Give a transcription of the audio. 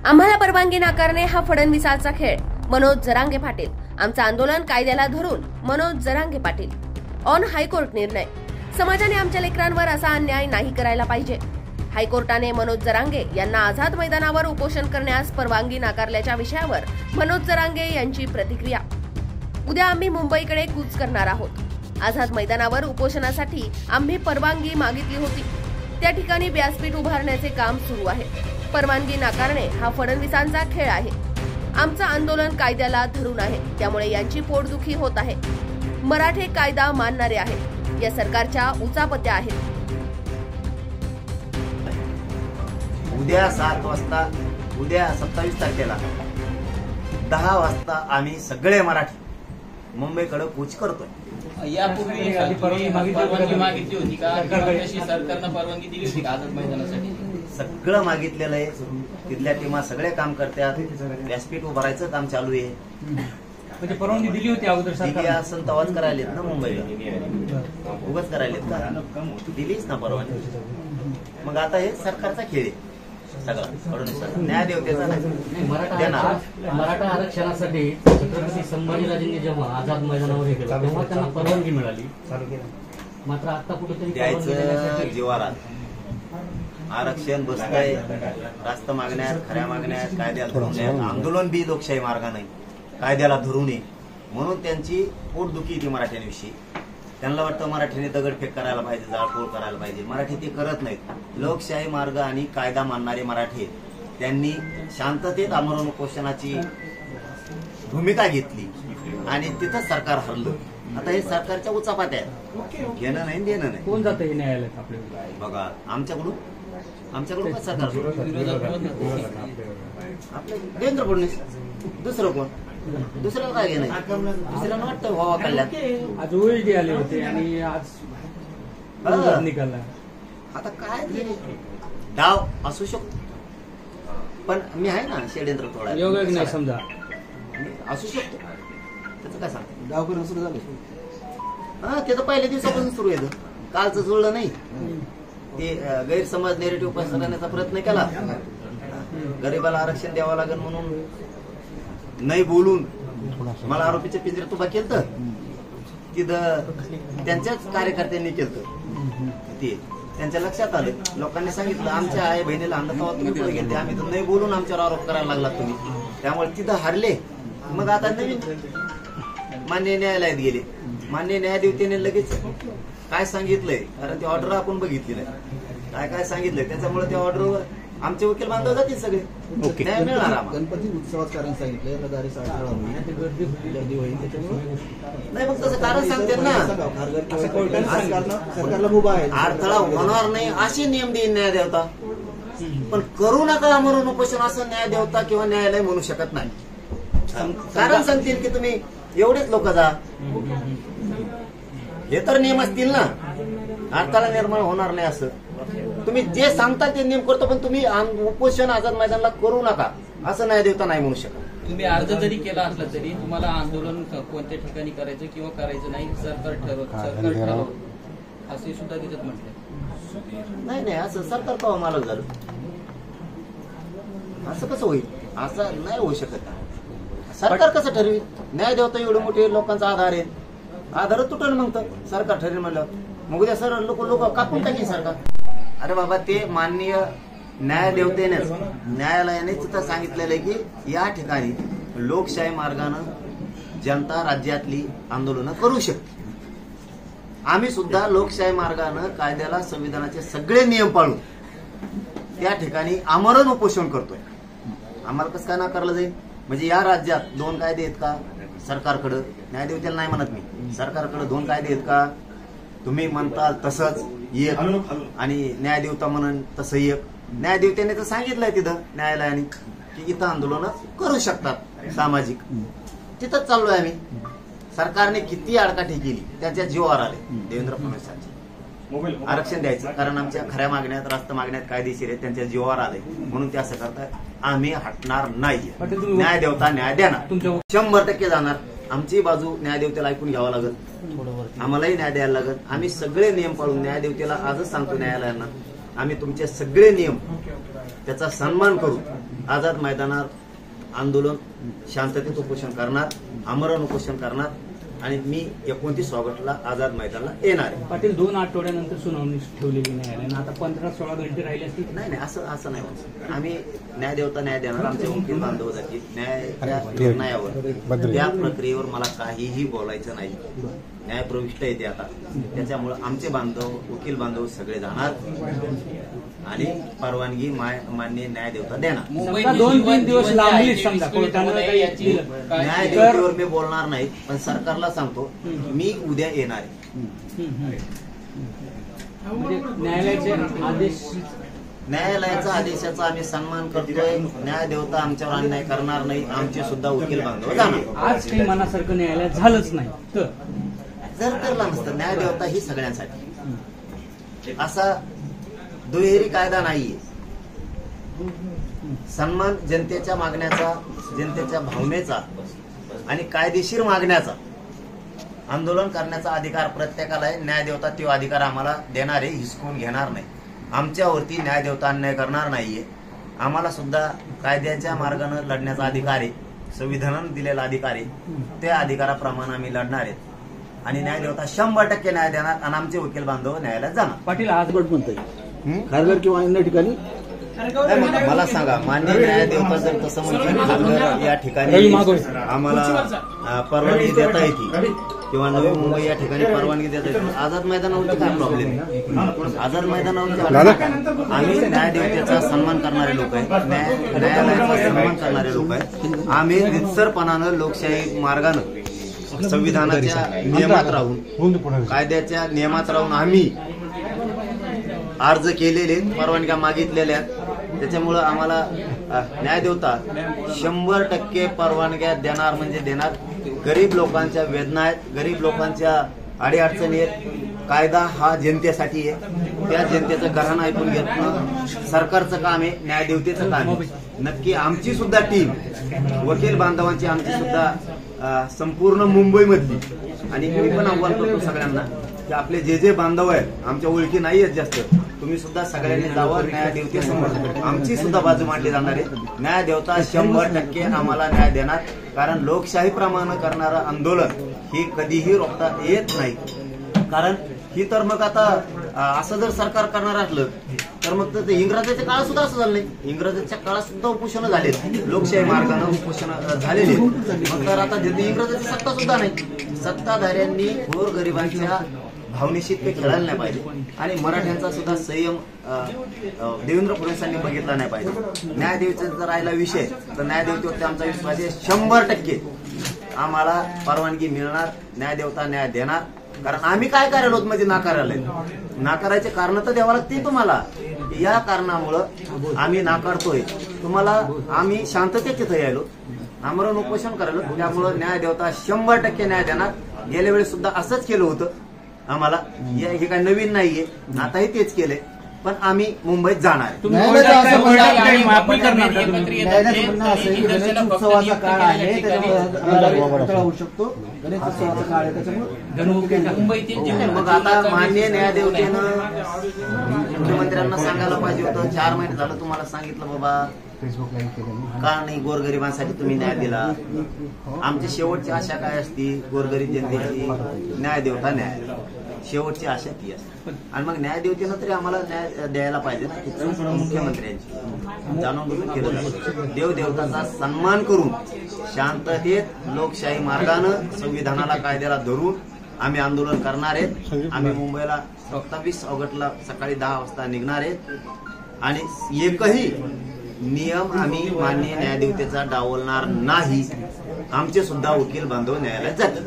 आम्हाला परवानगी नाकारणे हा फडणवीसाचा खेळ. मनोज जरांगे पाटील. आमचं आंदोलन कायद्याला धरून. मनोज जरांगे पाटील. ऑन हायकोर्ट निर्णय. समाजाने आमच्या लेकरांवर असा अन्याय नाही करायला पाहिजे. हायकोर्टाने मनोज जरांगे यांना आझाद मैदानावर उपोषण करण्यास परवानगी नाकारल्याच्या विषयावर मनोज जरांगे यांची प्रतिक्रिया. उद्या आम्ही मुंबईकडे कूच करणार आहोत. आझाद मैदानावर उपोषणासाठी आम्ही परवानगी मागितली होती. त्या ठिकाणी व्यासपीठ उभारण्याचे काम सुरू आहे. परवानगी नाकारणे हा फडणवीसांचा खेळ आहे. आमचं आंदोलन कायद्याला धरून आहे. त्यामुळे यांची पोटदुखी होत आहे. मराठे कायदा मानणारे आहेत. या सरकारच्या उचापत्या आहेत. उद्या 7 वाजता, उद्या 27 तारखेला 10 वाजता आम्ही सगळे मराठी मुंबईकडे कूच करतोय. यापूर्वी परवानगी मागितली होती का? सरकारनं परवानगी दिली होती का आझाद मैदानासाठी? सगळं मागितलेलं आहे. तिथल्या टीमा सगळे काम करतात. व्यासपीठ उभारायचं काम चालू आहे. म्हणजे परवानगी दिली होती अगोदर सरकारने? असं तवाच करायलेत ना मुंबईला. उगाच करायलेत का? दिलीच ना परवानगी. मग आता हे सरकारचा खेळ आहे सगळं. न्याय देवतेचा मराठा आरक्षणासाठी छत्रपती संभाजीराजेंनी जेव्हा आझाद मैदानावर गेलं तेव्हा त्यांना परवानगी मिळाली. मात्र आता कुठेतरी द्यायचं जीवारात आरक्षण बसतंय. रास्त मागण्यात, खऱ्या मागण्यात, कायद्याला धरून आंदोलन बी लोकशाही मार्गाने कायद्याला धरू नये म्हणून त्यांची पोटदुखी येते मराठ्यांविषयी. त्यांना वाटतं मराठीने दगडफेक करायला पाहिजे, जाळपोळ करायला पाहिजे. मराठी ते करत नाहीत. लोकशाही मार्ग आणि कायदा मानणारे मराठी त्यांनी शांततेत आमरण उपोषणाची भूमिका घेतली आणि तिथं सरकार हरलं. आता हे सरकारच्या उचापात्या आहेत. घेणं नाही, देणं नाही. कोण जातं हे न्यायालयात आपल्याला? बघा आमच्याकडून का सरकार? आपले देवेंद्र फडणवीस. दुसरं कोण? दुसऱ्याला काय घेणं? दुसऱ्याला वाटतं व्हावा कल्याण. आज ओएसडी आले होते आणि आज निकाला. आता काय डाव असू शकतो पण मी आहे ना षडयंत्र थोडा योग्य नाही समजा असू शकतो. त्याचं काय सांग? डाव करून सुरू झालं. हा ते तर पहिल्या दिवसापासून सुरू येतं. कालचं जुळलं नाही. ते गैरसमज नेरेटिव्ह पसरवण्याचा प्रयत्न केला. गरीबाला आरक्षण द्यावं लागेल म्हणून नाही बोलून मला आरोपीच्या पिंजऱ्यात उभा केलं. तिथं त्यांच्याच कार्यकर्त्यांनी केलं. ते त्यांच्या लक्षात आलं. लोकांनी सांगितलं आमच्या आई बहिणीला आणलं तेव्हा तुम्ही पुढे गेले. आम्ही तर नाही बोलून आमच्यावर आरोप करायला लागला तुम्ही. त्यामुळे तिथं हारले. मग आता नवीन मान्य न्यायालयात गेले. मान्य न्यायाधीशाने लगेच काय सांगितलंय, कारण ती ऑर्डर आपण बघितली नाही. काय काय सांगितलंय त्याच्यामुळे त्या ऑर्डरवर आमचे वकील बांधव जातील सगळे. न्याय मिळणार आम्हाला. गणपती उत्सवात कारण सांगितलं रदारी गर्दी होईल त्याच्यामुळे नाही. मग तसं कारण सांगते ना. सरकारला उभा आहे. अडथळा होणार नाही असे नियम देईन न्याय देवता. पण करू नका म्हणून उपोषण असं न्याय देवता किंवा न्यायालय म्हणू शकत नाही. कारण सांगतील की तुम्ही एवढेच लोक जा. हे तर नियम असतील ना. अडथळा निर्माण होणार नाही असं तुम्ही जे सांगता ते नियम करतो. पण तुम्ही उपोषण आझाद मैदानाला करू नका असं न्याय देवता नाही म्हणू शकत. तुम्ही अर्ज जरी केला असला तरी तुम्हाला आंदोलन कोणत्या ठिकाणी करायचं किंवा करायचं नाही सरकार ठरव असे सुद्धा तिथं म्हटलं. नाही असं सरकार कवा मालक झालं असं कसं होईल? असं नाही होऊ शकत. सरकार कसं ठरवी? न्याय देवता एवढे मोठे लोकांचा आधार आहे. आधारच तुटल मग तर सरकार ठरेल म्हणलं. मग उद्या सर लोक कापून टाकेल सरकार. अरे बाबा ते माननीय न्याय देवतेनेच न्यायालयाने तिथं सांगितलेलं आहे की या ठिकाणी लोकशाही मार्गानं जनता राज्यातली आंदोलनं करू शकते. आम्ही सुद्धा लोकशाही मार्गानं कायद्याला संविधानाचे सगळे नियम पाळून त्या ठिकाणी आमरण उपोषण करतोय. आम्हाला कसं काय नाकारलं जाईल? म्हणजे या राज्यात 2 कायदे आहेत का? सरकारकडं, न्यायदेवतेला नाही म्हणत मी, सरकारकडे 2 कायदे आहेत का? तुम्ही म्हणताल तसंच एक आणि न्यायदेवता म्हणून तसं एक. न्यायदेवतेने तर सांगितलंय तिथं न्यायालयाने की इथं आंदोलन करू शकतात सामाजिक. तिथंच चाललोय आम्ही. सरकारने किती आडकाठी केली त्याच्या जीवावर आले देवेंद्र फडणवीसांचे. आरक्षण द्यायचं कारण आमच्या खऱ्या मागण्यात, रास्त मागण्यात कायदेशीर आहे. त्यांच्या जीवावर आले म्हणून ते असं करतात. आम्ही हटणार नाही. न्याय देवता न्याय देणार. 100% जाणार. आमची बाजू न्यायदेवतेला ऐकून घ्यावं लागेल. आम्हालाही न्याय द्यायला लागेल. आम्ही सगळे नियम पाळून न्यायदेवतेला आजच सांगतो न्यायालयांना आम्ही तुमचे सगळे नियम त्याचा सन्मान करू. आझाद मैदानात आंदोलन शांततेत उपोषण करणार, आमरण उपोषण करणार आणि मी 29 ऑगस्टला आझाद मैदानाला येणार आहे. पाटील 2 आठवड्यानंतर सुनावणी ठेवलेली न्यायालयानं, आता 15-16 घंटे राहिले असतील. नाही असं नाही होत. आम्ही न्यायदेवता न्याय देणार. आमचे वकील बांधव जातील न्यायाच्या निर्णयावर, त्या प्रक्रियेवर मला काहीही बोलायचं नाही. न्याय प्रविष्ट येते आता, त्याच्यामुळे आमचे बांधव वकील बांधव सगळे जाणार आणि परवानगी मान्य न्यायदेवता देणार. समजा 2-3 दिवस लांबली समजा कोर्टानं न्यायदेवतेवर मी बोलणार नाही, पण सरकारला सांगतो मी उद्या येणार आहे. म्हणजे न्यायालयाच्या आदेशाचा आम्ही सन्मान करतोय. न्यायदेवता आमच्यावर अन्याय करणार नाही, आमचे सुद्धा वकील बांधव जाणार. आज काही मनासारखं न्यायालयात झालंच नाही तर जर नसतं. न्यायदेवता ही सगळ्यांसाठी, असा दुहेरी कायदा नाहीये. सन्मान जनतेच्या मागण्याचा, जनतेच्या भावनेचा आणि कायदेशीर मागण्याचा, आंदोलन करण्याचा अधिकार प्रत्येकाला आहे. न्यायदेवता तो अधिकार आम्हाला देणार आहे, हिसकून घेणार नाही. आमच्यावरती न्यायदेवता अन्याय करणार नाहीये. आम्हाला सुद्धा कायद्याच्या मार्गाने लढण्याचा अधिकार आहे, संविधानाने दिलेला अधिकार आहे. त्या अधिकाराप्रमाणे आम्ही लढणार आहेत आणि न्यायदेवता 100% न्याय देणार आणि आमचे वकील बांधव न्यायालयात जाणार. पाटील आज म्हणताय खारघर किंवा अन्य ठिकाणी मला सांगा, मान्य न्यायदेवता जर तसं म्हणतील खारघर या ठिकाणी आम्हाला परवानगी देता येते किंवा नवी मुंबई या ठिकाणी परवानगी देता येते, आझाद मैदानावरती काय प्रॉब्लेम आहे? आझाद मैदानावरती आम्ही न्यायदेवतेचा सन्मान करणारे लोक आहेत, न्यायालयाचा सन्मान करणारे लोक आहेत. आम्ही निस्सरपणानं लोकशाही मार्गानं संविधानाच्या नियमात राहून, कायद्याच्या नियमात राहून आम्ही अर्ज केलेले, परवानग्या मागितलेल्या. त्याच्यामुळं आम्हाला न्यायदेवता 100% परवानग्या देणार म्हणजे देणार. गरीब लोकांच्या वेदना आहेत, गरीब लोकांच्या अडीअडचणी आहेत. कायदा हा जनतेसाठी आहे, त्या जनतेचं घराणं ऐकून घेणं सरकारचं काम आहे, न्यायदेवतेचं काम आहे. नक्की आमची सुद्धा टीम, वकील बांधवांची आमची सुद्धा संपूर्ण मुंबईमधली, आणि मी पण आव्हान करतो सगळ्यांना की आपले जे बांधव आहेत, आमच्या ओळखी नाही आहेत जास्त, तुम्ही सुद्धा सगळ्यांनी जावं न्यायदेवतेसमोर. आमची सुद्धा बाजू मांडली जाणार आहे. न्यायदेवता 100% आम्हाला न्याय देणार, कारण लोकशाहीप्रमाणे करणारं आंदोलन हे कधीही रोखता येत नाही. कारण ही तर मग आता असं जर सरकार करणार असलं तर मग तर इंग्रजाच्या काळात सुद्धा असं झालं नाही. इंग्रजाच्या काळात सुद्धा उपोषण झाले, लोकशाही मार्गाने उपोषण झालेले. मग तर आता इंग्रजाची सत्ता सुद्धा नाही. सत्ताधाऱ्यांनी गोरगरिबांच्या भावनेशी ते खेळायला नाही पाहिजे आणि मराठ्यांचा सुद्धा संयम देवेंद्र फडणवीसांनी बघितला नाही पाहिजे. न्यायदेवतेचा जर राहिला विषय तर न्यायदेवतेवरती आमचा विश्वास आहे. 100% आम्हाला परवानगी मिळणार, न्यायदेवता न्याय देणार. कारण आम्ही काय करायला होत म्हणजे नाकारायचे कारण तर द्यावं लागतील तुम्हाला. या कारणामुळं आम्ही नाकारतोय तुम्हाला. आम्ही शांततेत तिथे यायलो, आमरण उपोषण करायलो. त्यामुळं न्यायदेवता 100% न्याय देणार. गेल्या वेळेस सुद्धा असंच केलं होतं आम्हाला. हे काही नवीन नाहीये, आताही तेच केलंय. पण आम्ही मुंबईत जाणार आहे. उत्सवाचा काळ आहे, होऊ शकतो. गणेशोत्सवाचा काळ आहे, त्याच्यामुळे मग आता मान्य न्यायदेवतेनं मुख्यमंत्र्यांना सांगायला पाहिजे होतं. 4 महिने झालं तुम्हाला सांगितलं बाबा का नाही गोरगरिबांसाठी तुम्ही न्याय दिला. आमची शेवटची आशा काय असती? गोरगरीब जनतेची न्यायदेवता न्याय, शेवटची आशा ती असते. आणि मग न्यायदेवतेनं तरी आम्हाला न्याय द्यायला पाहिजे ना. मुख्यमंत्र्यांची जाणून बुजून केलं जातं. देवदेवताचा सन्मान करून शांततेत लोकशाही मार्गानं संविधानाला कायद्याला धरून आम्ही आंदोलन करणार आहेत. आम्ही मुंबईला 27 ऑगस्टला सकाळी 10 वाजता निघणार आहेत आणि एकही नियम आम्ही मान्य न्यायदेवतेचा डावलणार नाही. आमचे सुद्धा वकील बांधव न्यायालयात जातील.